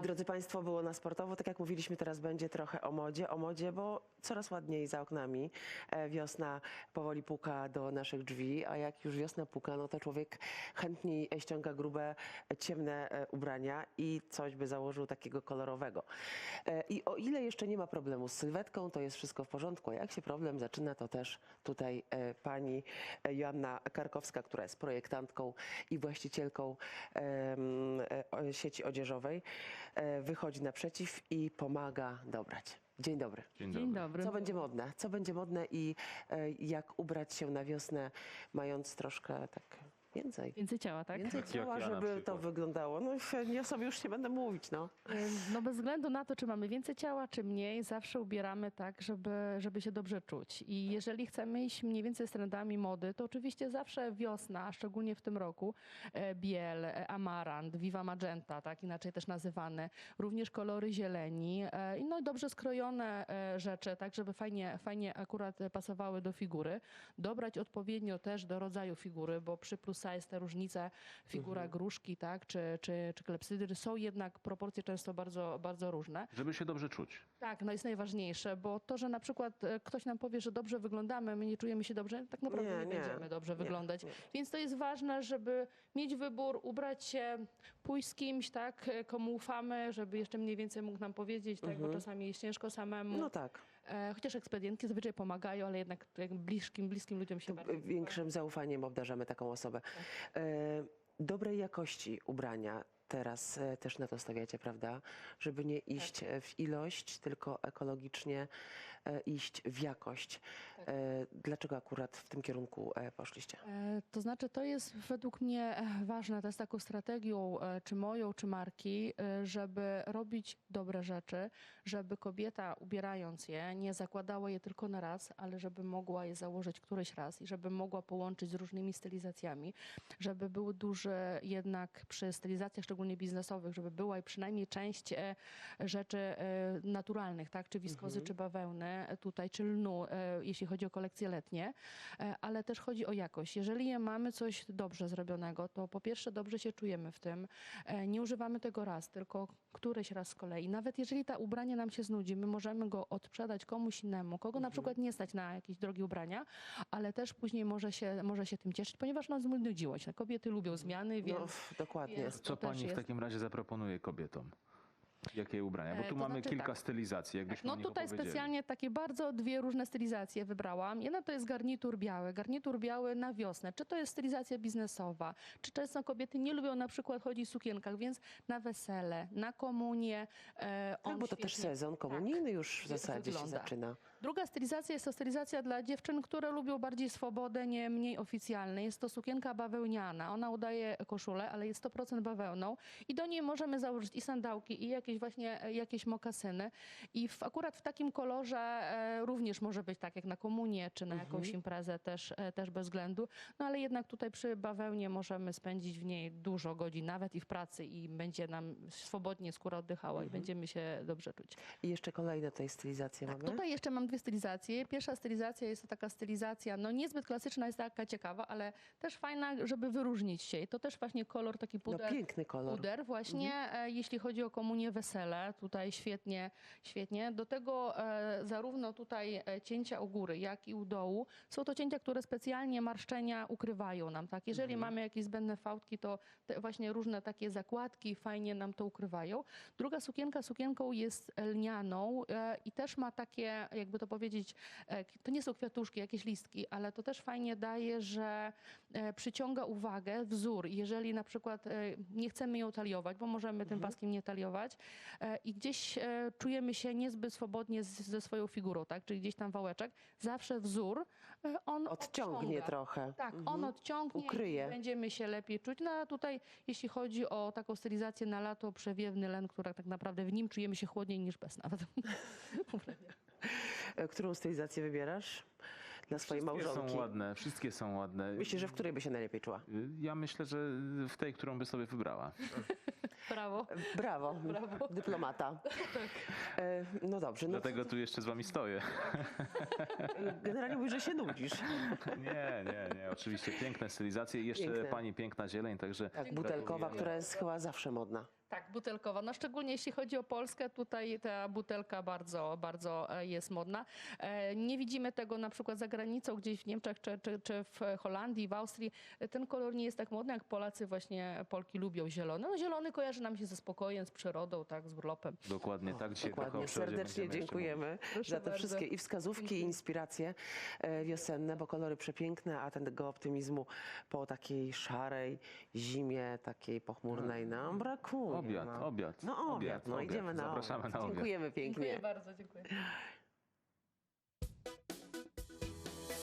Drodzy Państwo, było na sportowo. Tak jak mówiliśmy, teraz będzie trochę o modzie, bo coraz ładniej za oknami. Wiosna powoli puka do naszych drzwi, a jak już wiosna puka, no to człowiek chętniej ściąga grube, ciemne ubrania i coś by założył takiego kolorowego. I o ile jeszcze nie ma problemu z sylwetką, to jest wszystko w porządku. A jak się problem zaczyna, to też tutaj pani Joanna Karkowska, która jest projektantką i właścicielką sieci odzieżowej, wychodzi naprzeciw i pomaga dobrać. Dzień dobry. Dzień dobry. Co będzie modne? Co będzie modne i jak ubrać się na wiosnę, mając troszkę tak więcej? Więcej ciała, tak? Więcej ciała, ja na żeby to przykład. wyglądało. No ja sobie już nie będę mówić, no. No bez względu na to, czy mamy więcej ciała, czy mniej, zawsze ubieramy tak, żeby się dobrze czuć. I jeżeli chcemy iść mniej więcej z trendami mody, to oczywiście zawsze wiosna, szczególnie w tym roku, biel, amarant, viva magenta, tak inaczej też nazywane, również kolory zieleni, no i dobrze skrojone rzeczy, tak żeby fajnie akurat pasowały do figury. Dobrać odpowiednio też do rodzaju figury, bo przy plus size te różnice, figura gruszki, tak, czy klepsydry są jednak proporcje często bardzo różne. Żeby się dobrze czuć. Tak, no jest najważniejsze, bo to, że na przykład ktoś nam powie, że dobrze wyglądamy, my nie czujemy się dobrze, tak naprawdę nie będziemy dobrze wyglądać. Więc to jest ważne, żeby mieć wybór, ubrać się, pójść z kimś, tak, komu ufamy, żeby jeszcze mniej więcej mógł nam powiedzieć, tak, bo czasami jest ciężko samemu. No tak. Chociaż ekspedientki zazwyczaj pomagają, ale jednak bliskim ludziom się bardziej. Większym zaufaniem obdarzamy taką osobę. Dobrej jakości ubrania teraz też na to stawiacie, prawda? Żeby nie iść w ilość, tylko ekologicznie iść w jakość. Dlaczego akurat w tym kierunku poszliście? To znaczy, to jest według mnie ważne, to jest taką strategią, czy moją, czy marki, żeby robić dobre rzeczy, żeby kobieta ubierając je nie zakładała je tylko na raz, ale żeby mogła je założyć któryś raz i żeby mogła połączyć z różnymi stylizacjami, żeby był duży jednak przy stylizacjach, szczególnie biznesowych, żeby była i przynajmniej część rzeczy naturalnych, tak, czy wiskozy, czy bawełny tutaj, czy lnu, jeśli chodzi o kolekcje letnie, ale też chodzi o jakość. Jeżeli mamy coś dobrze zrobionego, to po pierwsze dobrze się czujemy w tym, nie używamy tego raz, tylko któryś raz z kolei. Nawet jeżeli ta ubranie nam się znudzi, my możemy go odsprzedać komuś innemu, kogo na przykład nie stać na jakieś drogie ubrania, ale też później może się tym cieszyć, ponieważ nas znudziło się. Kobiety lubią zmiany, więc... No, dokładnie. więc Co to też pani w jest. takim razie zaproponuje kobietom? Jakie ubrania? Bo tu To mamy znaczy kilka tak. stylizacji, jakbyśmy No o nich tutaj opowiedzieli. specjalnie takie bardzo dwie różne stylizacje wybrałam. Jedna to jest garnitur biały. Garnitur biały na wiosnę. Czy to jest stylizacja biznesowa, czy często kobiety nie lubią na przykład chodzić w sukienkach, więc na wesele, na komunię. Tak, bo to też sezon komunijny już w zasadzie się wygląda. zaczyna. Druga stylizacja jest to stylizacja dla dziewczyn, które lubią bardziej swobodę, nie mniej oficjalne. Jest to sukienka bawełniana. Ona udaje koszulę, ale jest 100% bawełną i do niej możemy założyć i sandałki, i jakieś mokasyny. I akurat w takim kolorze również może być tak jak na komunię, czy na jakąś imprezę też bez względu. No ale jednak tutaj przy bawełnie możemy spędzić w niej dużo godzin, nawet i w pracy i będzie nam swobodnie skóra oddychała i będziemy się dobrze czuć. I jeszcze kolejne tutaj stylizacje mamy. Tutaj jeszcze mam dwie stylizacje. Pierwsza stylizacja jest to taka stylizacja, no niezbyt klasyczna, jest taka ciekawa, ale też fajna, żeby wyróżnić się. I to też właśnie kolor taki puder. No piękny kolor. Puder właśnie, jeśli chodzi o komunię, wesele, tutaj świetnie. Do tego zarówno tutaj cięcia u góry, jak i u dołu są to cięcia, które specjalnie marszczenia ukrywają nam, tak? Jeżeli mamy jakieś zbędne fałdki, to te właśnie różne takie zakładki fajnie nam to ukrywają. Druga sukienką jest lnianą i też ma takie, jakby to powiedzieć, to nie są kwiatuszki, jakieś listki, ale to też fajnie daje, że przyciąga uwagę wzór. Jeżeli na przykład nie chcemy ją taliować, bo możemy tym paskiem nie taliować i gdzieś czujemy się niezbyt swobodnie ze swoją figurą, tak? Czyli gdzieś tam wałeczek, zawsze wzór on Odciągnie odciąga. trochę. Tak, on odciągnie Ukryje. i będziemy się lepiej czuć. No a tutaj, jeśli chodzi o taką stylizację na lato, przewiewny len, która tak naprawdę w nim czujemy się chłodniej niż bez nawet. Którą stylizację wybierasz dla swojej małżonki? Wszystkie są ładne. Myślisz, że w której by się najlepiej czuła? Ja myślę, że w tej, którą by sobie wybrała. Brawo. Brawo, dyplomata. No dobrze. No Dlatego tu jeszcze z wami stoję. generalnie mówisz, że się nudzisz. Nie, oczywiście piękne stylizacje i jeszcze Piękne. pani piękna zieleń, także Tak, butelkowa, która jest chyba zawsze modna. Tak, butelkowa. No szczególnie jeśli chodzi o Polskę, tutaj ta butelka bardzo, bardzo jest modna. Nie widzimy tego na przykład za granicą, gdzieś w Niemczech czy w Holandii, w Austrii. Ten kolor nie jest tak modny, jak Polacy właśnie, Polki lubią zielony. No zielony kojarzy nam się ze spokojem, z przyrodą, tak, z urlopem. Dokładnie tak. Dzisiaj trochę Dokładnie, o przyrodzie serdecznie będziemy jeszcze dziękujemy Proszę za te bardzo. wszystkie i wskazówki, i inspiracje wiosenne, bo kolory przepiękne, a tego optymizmu po takiej szarej zimie, takiej pochmurnej nam brakuje. Obiad, no. obiad. No obiad, no idziemy na Zapraszamy obiad. na obiad. Dziękujemy pięknie. Dziękuję bardzo, dziękuję.